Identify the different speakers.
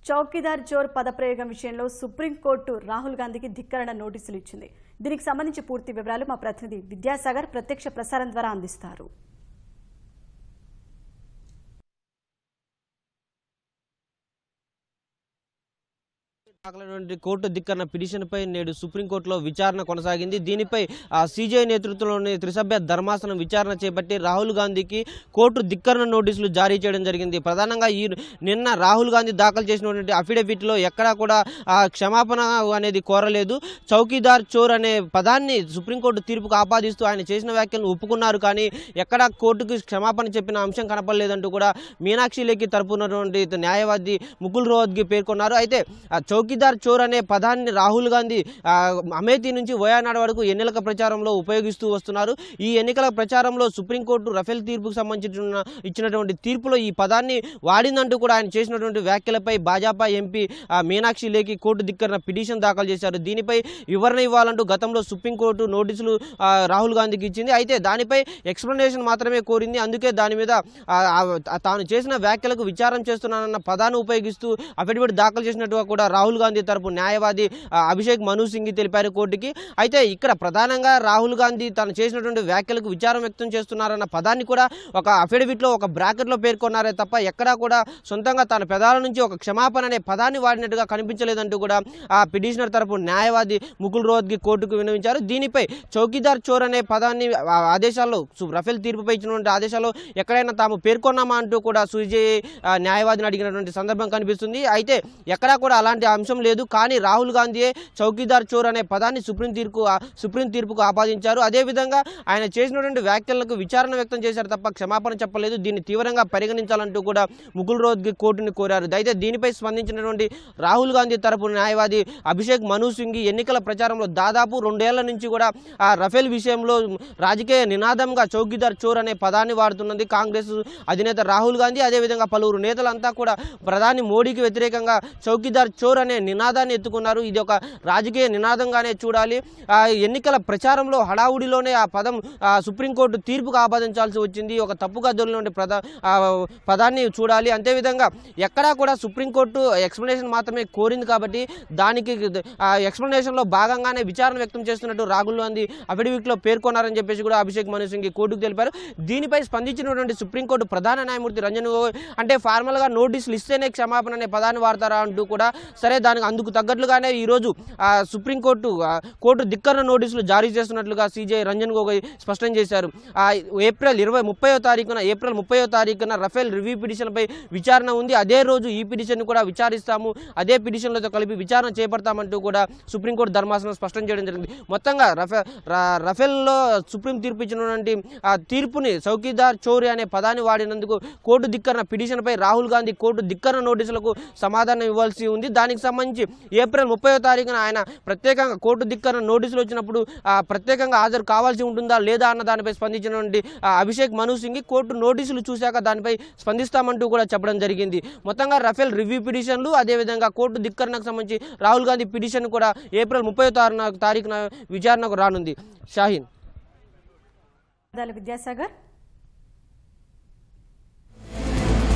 Speaker 1: చౌకీదార్ చోర్ పదప్రయోగం విషయంలో సుప్రీంకోర్టు రాహుల్ గాంధీకి ధిక్కరణ నోటీసులు ఇచ్చింది. దీనికి సంబంధించి పూర్తి వివరాలు మా ప్రతినిధి విద్యాసాగర్ ప్రత్యక్ష ప్రసారం ద్వారా అందిస్తారు.
Speaker 2: కోర్టు ధిక్కరణ పిటిషన్పై నేడు సుప్రీంకోర్టులో విచారణ కొనసాగింది. దీనిపై సిజేఐ నేతృత్వంలోని త్రిసభ్య ధర్మాసనం విచారణ చేపట్టి రాహుల్ గాంధీకి కోర్టు ధిక్కరణ నోటీసులు జారీ చేయడం జరిగింది. ప్రధానంగా నిన్న రాహుల్ గాంధీ దాఖలు చేసినటువంటి అఫిడవిట్లో ఎక్కడా కూడా క్షమాపణ అనేది కోరలేదు. చౌకీదార్ చోర్ అనే పదాన్ని సుప్రీంకోర్టు తీర్పుకు ఆపాదిస్తూ ఆయన చేసిన వ్యాఖ్యలను ఒప్పుకున్నారు. కానీ ఎక్కడా కోర్టుకు క్షమాపణ చెప్పిన అంశం కనపడలేదంటూ కూడా మీనాక్షి లేఖి తరపునటువంటి న్యాయవాది ముకుల్ రోహత్గి పేర్కొన్నారు. అయితే చౌకీదార్ చోర్ అనే పదాన్ని రాహుల్ గాంధీ అమేథీ నుంచి వయానాడ్ వరకు ఎన్నికల ప్రచారంలో ఉపయోగిస్తూ వస్తున్నారు. ఈ ఎన్నికల ప్రచారంలో సుప్రీంకోర్టు రఫేల్ తీర్పుకు సంబంధించిన ఇచ్చినటువంటి తీర్పులో ఈ పదాన్ని వాడిందంటూ కూడా ఆయన చేసినటువంటి వ్యాఖ్యలపై భాజపా ఎంపీ మీనాక్షి లేఖి కోర్టు ధిక్కరణ పిటిషన్ దాఖలు చేశారు. దీనిపై వివరణ ఇవ్వాలంటూ గతంలో సుప్రీంకోర్టు నోటీసులు రాహుల్ గాంధీకి ఇచ్చింది. అయితే దానిపై ఎక్స్ప్లెనేషన్ మాత్రమే కోరింది. అందుకే దాని మీద తాను చేసిన వ్యాఖ్యలకు విచారం చేస్తున్నానన్న పదాన్ని ఉపయోగిస్తూ అఫిడవిట్ దాఖలు చేసినట్టుగా కూడా రాహుల్ గాంధీ తరపు న్యాయవాది అభిషేక్ మను సింఘి తెలిపారు కోర్టుకి. అయితే ఇక్కడ ప్రధానంగా రాహుల్ గాంధీ తను చేసినటువంటి వ్యాఖ్యలకు విచారం వ్యక్తం చేస్తున్నారన్న పదాన్ని కూడా ఒక అఫిడవిట్లో ఒక బ్రాకెట్లో పేర్కొన్నారే తప్ప ఎక్కడా కూడా సొంతంగా తన పెదాల నుంచి ఒక క్షమాపణ అనే పదాన్ని వాడినట్టుగా కనిపించలేదంటూ కూడా ఆ పిటిషనర్ తరపు న్యాయవాది ముకుల్ రోహత్గి కోర్టుకు విన్నవించారు. దీనిపై చౌకీదార్ చోర్ అనే పదాన్ని ఆదేశాల్లో రఫేల్ తీర్పుపై ఇచ్చినటువంటి ఆదేశాల్లో ఎక్కడైనా తాము పేర్కొన్నామా అంటూ కూడా సిజేఐ న్యాయవాదిని అడిగినటువంటి సందర్భం కనిపిస్తుంది. అయితే ఎక్కడా కూడా అలాంటి అంశం లేదు. కానీ రాహుల్ గాంధీయే చౌకీదార్ చోర్ అనే పదాన్ని సుప్రీం తీర్పుకు ఆపాదించారు. అదేవిధంగా ఆయన చేసినటువంటి వ్యాఖ్యలకు విచారణ వ్యక్తం చేశారు తప్ప క్షమాపణ చెప్పలేదు. దీన్ని తీవ్రంగా పరిగణించాలంటూ కూడా ముకుల్ రోహత్గి కోర్టుని కోరారు. అయితే దీనిపై స్పందించినటువంటి రాహుల్ గాంధీ తరపు న్యాయవాది అభిషేక్ మను సింఘి ఎన్నికల ప్రచారంలో దాదాపు 2 ఏళ్ల నుంచి కూడా ఆ రఫేల్ విషయంలో రాజకీయ నినాదంగా చౌకీదార్ చోర్ అనే పదాన్ని వాడుతున్నది కాంగ్రెస్ అధినేత రాహుల్ గాంధీ. అదేవిధంగా పలువురు నేతలంతా కూడా ప్రధాని మోడీకి వ్యతిరేకంగా చౌకీదార్ చోర్ అనే నినాదాన్ని ఎత్తుకున్నారు. ఇది ఒక రాజకీయ నినాదంగానే చూడాలి. ఎన్నికల ప్రచారంలో హడావుడిలోనే ఆ పదం సుప్రీంకోర్టు తీర్పుకు ఆపాదించాల్సి వచ్చింది. ఒక తప్పుగా దొరికినటువంటి పదాన్ని చూడాలి. అంతేవిధంగా ఎక్కడా కూడా సుప్రీంకోర్టు ఎక్స్ప్లెనేషన్ మాత్రమే కోరింది కాబట్టి దానికి ఎక్స్ప్లెనేషన్లో భాగంగానే విచారణ వ్యక్తం చేస్తున్నట్టు రాహుల్ గాంధీ అఫిడవిట్లో పేర్కొన్నారని చెప్పేసి కూడా అభిషేక్ మను సింఘి కోర్టుకు తెలిపారు. దీనిపై స్పందించినటువంటి సుప్రీంకోర్టు ప్రధాన న్యాయమూర్తి రంజన్ గొగోయ్ అంటే ఫార్మల్గా నోటీసులు ఇస్తేనే క్షమాపణ అనే పదాన్ని వాడతారా అంటూ కూడా సరే దానికి అందుకు తగ్గట్లుగానే ఈరోజు సుప్రీంకోర్టు కోర్టు ధిక్కరణ నోటీసులు జారీ చేస్తున్నట్లుగా సిజేఐ రంజన్ గొగోయ్ స్పష్టం చేశారు. ఏప్రిల్ 30వ తారీఖున రఫేల్ రివ్యూ పిటిషన్పై విచారణ ఉంది. అదే రోజు ఈ పిటిషన్ కూడా విచారిస్తాము, అదే పిటిషన్లతో కలిపి విచారణ చేపడతామంటూ కూడా సుప్రీంకోర్టు ధర్మాసనం స్పష్టం చేయడం జరిగింది. మొత్తంగా రఫేల్లో సుప్రీం తీర్పు ఇచ్చినటువంటి తీర్పుని చౌకీదార్ చోర్ అనే పదాన్ని వాడినందుకు కోర్టు ధిక్కరణ పిటిషన్పై రాహుల్ గాంధీ కోర్టు ధిక్కరణ నోటీసులకు సమాధానం ఇవ్వాల్సి ఉంది. దానికి సంబంధించి ఏప్రిల్ 30వ తారీఖున ఆయన ప్రత్యేకంగా కోర్టు ధిక్కరణ నోటీసులు వచ్చినప్పుడు ప్రత్యేకంగా హాజరు కావాల్సి ఉంటుందా లేదా అన్న దానిపై స్పందించినటువంటి అభిషేక్ మను సింఘి కోర్టు నోటీసులు చూశాక దానిపై స్పందిస్తామంటూ కూడా చెప్పడం జరిగింది. మొత్తంగా రఫేల్ రివ్యూ పిటిషన్లు అదేవిధంగా కోర్టు ధిక్కరణకు సంబంధించి రాహుల్ గాంధీ పిటిషన్ కూడా ఏప్రిల్ 30వ తారీఖున విచారణకు రానుంది. షాహీన్.
Speaker 1: విద్యాసాగర్.